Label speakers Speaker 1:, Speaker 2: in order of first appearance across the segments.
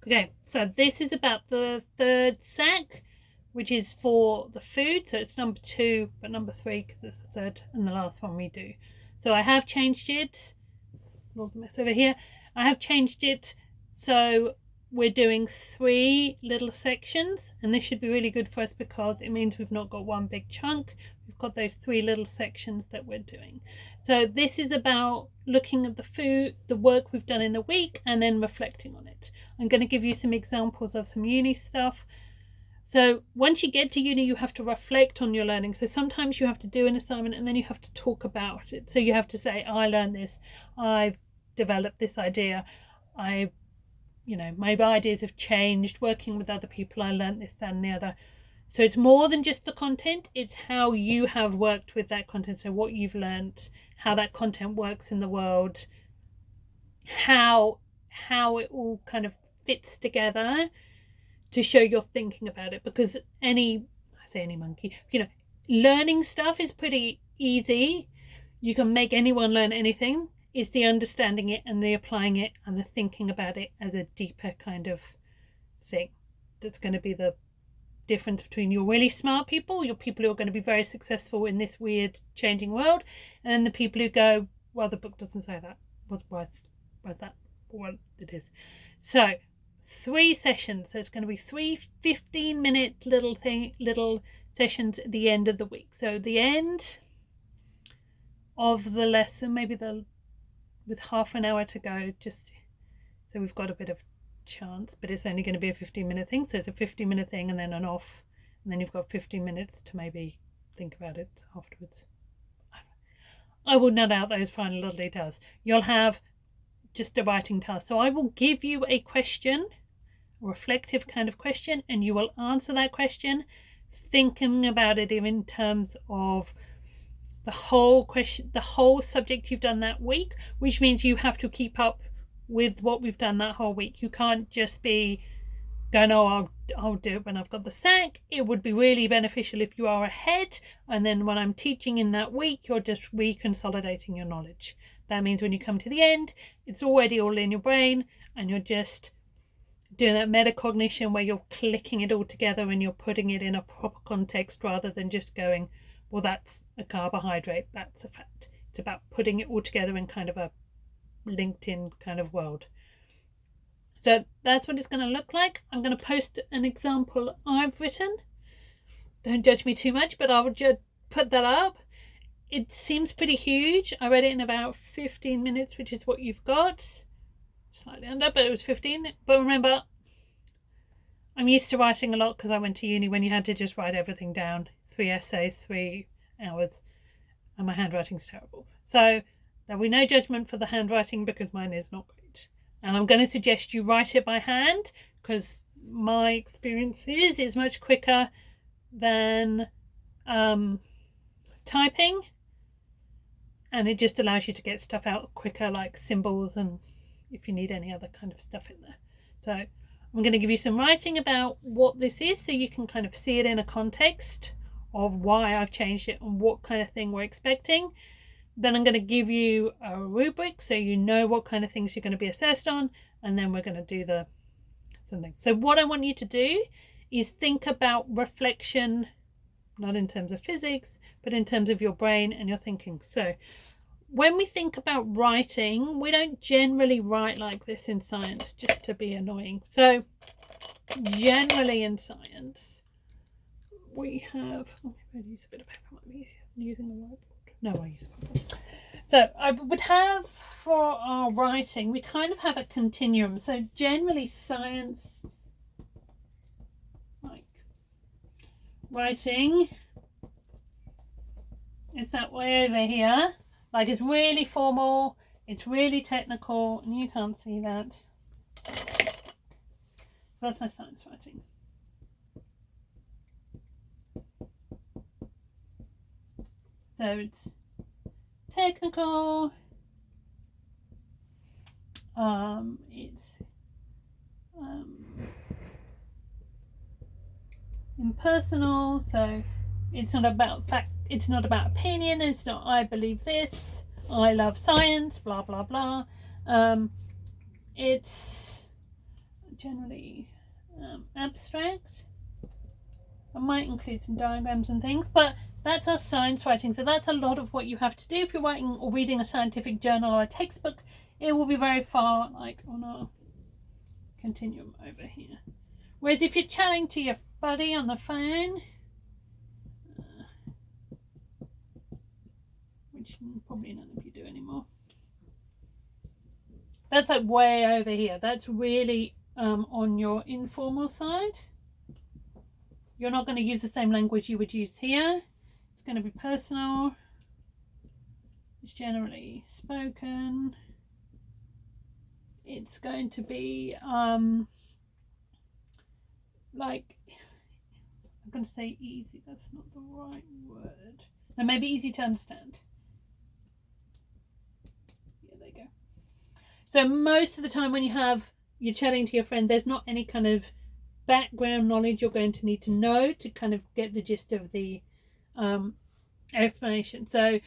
Speaker 1: Okay, so this is about the third sack, which is for the food. So it's number 2, but number 3 because it's the third and the last one we do. So I have changed it. Ignore the mess over here. I have changed it so we're doing 3 little sections, and this should be really good for us because it means we've not got one big chunk. We've got those 3 little sections that we're doing. So this is about looking at the food, the work we've done in the week, and then reflecting on it. I'm going to give you some examples of some uni stuff. So once you get to uni, you have to reflect on your learning. So sometimes you have to do an assignment and then you have to talk about it. So you have to say, I learned this, I've developed this idea, my ideas have changed working with other people, I learned this, that, and the other. So it's more than just the content, it's how you have worked with that content. So what you've learned, how that content works in the world, how it all kind of fits together to show you're thinking about it. Because any monkey, learning stuff is pretty easy. You can make anyone learn anything. It's the understanding it and the applying it and the thinking about it as a deeper kind of thing that's going to be the difference between your really smart people, your people who are going to be very successful in this weird changing world, and the people who go, well, the book doesn't say that. Why's that? Well, it is. So 3 sessions. So it's going to be 3 15-minute little sessions at the end of the week. So the end of the lesson, maybe with half an hour to go, just so we've got a bit of chance, but it's only going to be a 15-minute thing. So it's a 15-minute thing and then an off, and then you've got 15 minutes to maybe think about it afterwards. I will nut out those final little details. You'll have just a writing task. So I will give you a question, a reflective kind of question, and you will answer that question thinking about it in terms of the whole question, the whole subject you've done that week, which means you have to keep up with what we've done that whole week. You can't just be going, oh, I'll do it when I've got the sack. It would be really beneficial if you are ahead, and then when I'm teaching in that week, you're just reconsolidating your knowledge. That means when you come to the end, it's already all in your brain, and you're just doing that metacognition where you're clicking it all together and you're putting it in a proper context rather than just going, well, that's a carbohydrate, that's a fat. It's about putting it all together in kind of a LinkedIn kind of world. So that's what it's going to look like. I'm going to post an example I've written. Don't judge me too much, but I'll just put that up. It seems pretty huge. I read it in about 15 minutes, which is what you've got. Slightly under, but it was 15. But remember, I'm used to writing a lot because I went to uni when you had to just write everything down. 3 essays, 3 hours, and my handwriting's terrible. So there'll be no judgment for the handwriting because mine is not great. And I'm going to suggest you write it by hand because my experience is it's much quicker than typing, and it just allows you to get stuff out quicker, like symbols and if you need any other kind of stuff in there. So I'm going to give you some writing about what this is so you can kind of see it in a context of why I've changed it and what kind of thing we're expecting. Then I'm going to give you a rubric so you know what kind of things you're going to be assessed on, and then we're going to do something. So what I want you to do is think about reflection, not in terms of physics, but in terms of your brain and your thinking. So when we think about writing, we don't generally write like this in science, just to be annoying. So generally in science, we have, maybe I'll use a bit of paper, might be easier than using a whiteboard. No, I'll use a whiteboard. So I would have, for our writing, we kind of have a continuum. So generally science, like writing, is that way over here. Like it's really formal, it's really technical, and you can't see that. So that's my science writing. So it's technical, it's impersonal, so it's not about fact, it's not about opinion, it's not I believe this, I love science, blah blah blah. It's generally abstract. I might include some diagrams and things, but that's our science writing. So that's a lot of what you have to do if you're writing or reading a scientific journal or a textbook. It will be very far like on our continuum over here. Whereas if you're chatting to your buddy on the phone, which probably none of you do anymore, that's like way over here. That's really on your informal side. You're not going to use the same language you would use here. It's going to be personal. It's generally spoken. It's going to be like, I'm going to say easy. That's not the right word. No, maybe easy to understand. Yeah, there you go. So most of the time when you're chatting to your friend, there's not any kind of background knowledge you're going to need to know to kind of get the gist of the explanation. So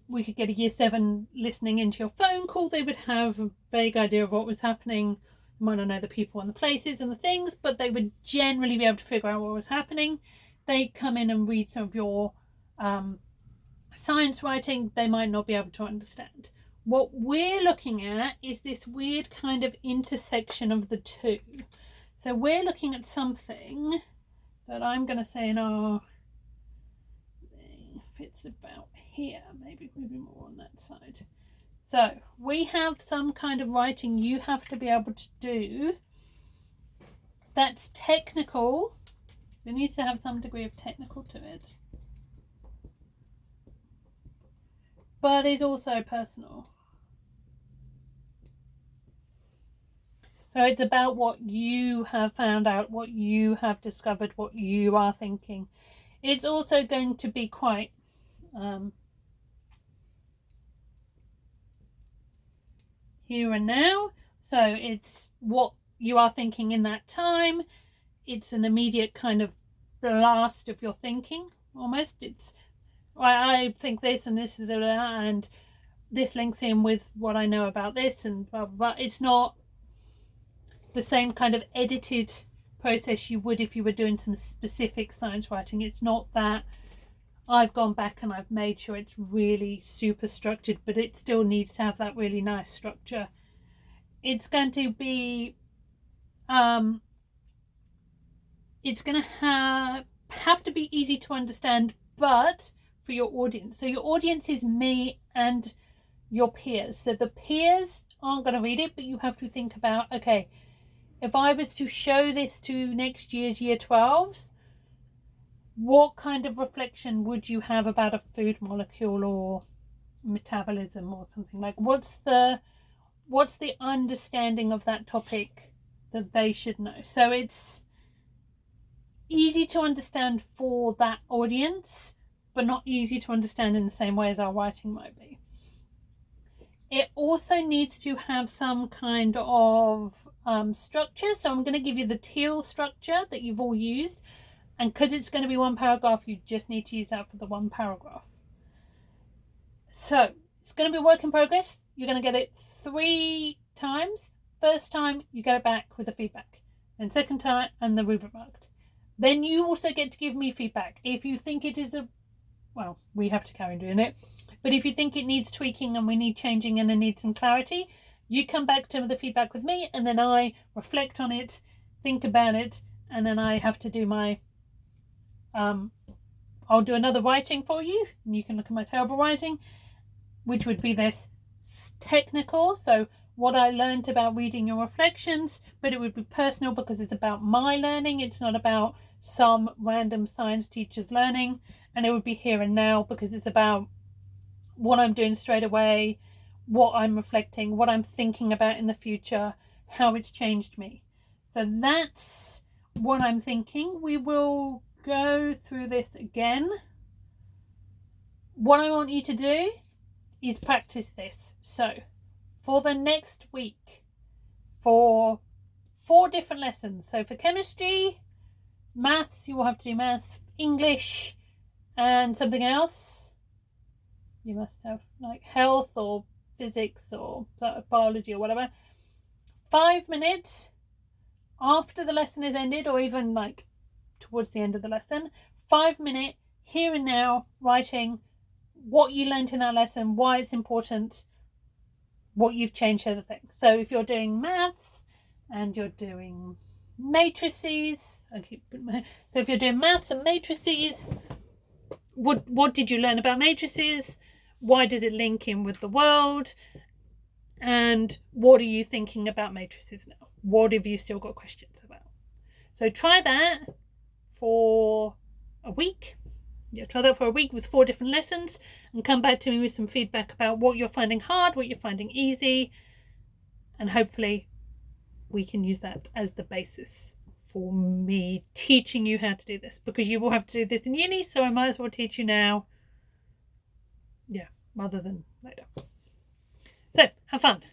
Speaker 1: we could get a year 7 listening into your phone call. They would have a vague idea of what was happening. They might not know the people and the places and the things, but they would generally be able to figure out what was happening. They come in and read some of your science writing. They might not be able to understand. What we're looking at is this weird kind of intersection of the two. So we're looking at something that I'm going to say in our, if it's about here, maybe more on that side. So we have some kind of writing you have to be able to do that's technical. It needs to have some degree of technical to it, but is also personal. So it's about what you have found out, what you have discovered, what you are thinking. It's also going to be quite here and now. So it's what you are thinking in that time. It's an immediate kind of blast of your thinking, almost. It's, I think this and this is, and this links in with what I know about this and blah, blah, blah. It's not the same kind of edited process you would if you were doing some specific science writing. It's not that I've gone back and I've made sure it's really super structured, but it still needs to have that really nice structure. It's going to be it's going to have to be easy to understand, but for your audience. So your audience is me and your peers. So the peers aren't going to read it, but you have to think about, okay, if I was to show this to next year's year 12s, what kind of reflection would you have about a food molecule or metabolism or something? Like, what's the understanding of that topic that they should know? So it's easy to understand for that audience, but not easy to understand in the same way as our writing might be. It also needs to have some kind of structure. So I'm going to give you the teal structure that you've all used. And because it's going to be one paragraph, you just need to use that for the one paragraph. So it's going to be work in progress. You're going to get it 3 times. First time, you get it back with the feedback. And second time, and the rubric marked. Then you also get to give me feedback. If you think it is well, we have to carry on doing it. But if you think it needs tweaking and we need changing and it needs some clarity, you come back to the feedback with me and then I reflect on it, think about it, and then I have to do my, I'll do another writing for you and you can look at my terrible writing, which would be this technical. So what I learned about reading your reflections, but it would be personal because it's about my learning. It's not about some random science teacher's learning. And it would be here and now because it's about what I'm doing straight away, what I'm reflecting, what I'm thinking about in the future, how it's changed me. So that's what I'm thinking. We will go through this again. What I want you to do is practice this. So for the next week, for 4 different lessons. So for chemistry, maths, you will have to do maths, English, and something else. You must have like health or physics or biology or whatever. 5 minutes after the lesson is ended, or even like towards the end of the lesson, 5-minute here and now writing what you learned in that lesson, why it's important, what you've changed, other things. So if you're doing maths and you're doing matrices, so if you're doing maths and matrices, what did you learn about matrices? Why does it link in with the world? And what are you thinking about matrices now? What have you still got questions about? So try that for a week. Yeah, try that for a week with 4 different lessons, and come back to me with some feedback about what you're finding hard, what you're finding easy, and hopefully we can use that as the basis for me teaching you how to do this, because you will have to do this in uni, so I might as well teach you now, rather than later. So have fun.